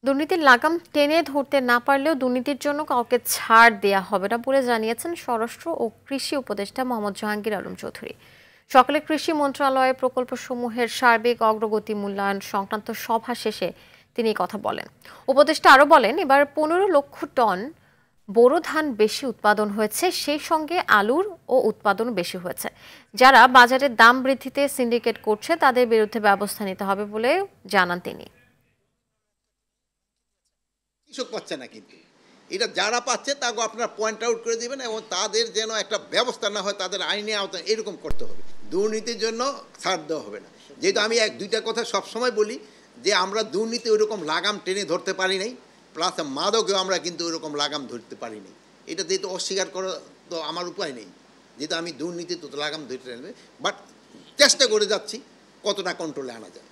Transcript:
দুর্নীতির লাগাম টেনে ধরতে না পারলেও দুর্নীতির জন্য কাউকে ছাড় দেয়া হবে না বলে জানিয়েছেন স্বরাষ্ট্র ও কৃষি উপদেষ্টা মোহাম্মদ জাহাঙ্গীর আলম চৌধুরী। সকালে কৃষি মন্ত্রণালয়ের প্রকল্পসমূহের সার্বিক অগ্রগতি মূল্যায়ন সংক্রান্ত সভা শেষে তিনি এই কথা বলেন। উপদেষ্টা আরও বলেন, এবার 15 লক্ষ টন বোরো ধান বেশি উৎপাদন হয়েছে, সেই সঙ্গে আলুর ও উৎপাদন বেশি হয়েছে। যারা বাজারে দাম বৃদ্ধিতে সিন্ডিকেট করছে তাদের বিরুদ্ধে ব্যবস্থা নিতে হবে বলে জানান তিনি। কৃষক পাচ্ছে না, কিন্তু এটা যারা পাচ্ছে তাকে আপনারা পয়েন্ট আউট করে দিবেন এবং তাদের যেন একটা ব্যবস্থা না হয়, তাদের আইনে আওতায় এরকম করতে হবে। দুর্নীতির জন্য ছাড় দেওয়া হবে না। যেহেতু আমি দুইটা কথা সবসময় বলি যে আমরা দুর্নীতি ওইরকম লাগাম টেনে ধরতে পারি নাই, প্লাস মাদকেও আমরা কিন্তু ওইরকম লাগাম ধরতে পারি নাই। এটা যেহেতু অস্বীকার করা তো আমার উপায় নেই, যেহেতু আমি দুর্নীতি তো লাগাম ধরতে নেবে, বাট চেষ্টা করে যাচ্ছি কতটা কন্ট্রোলে আনা যায়।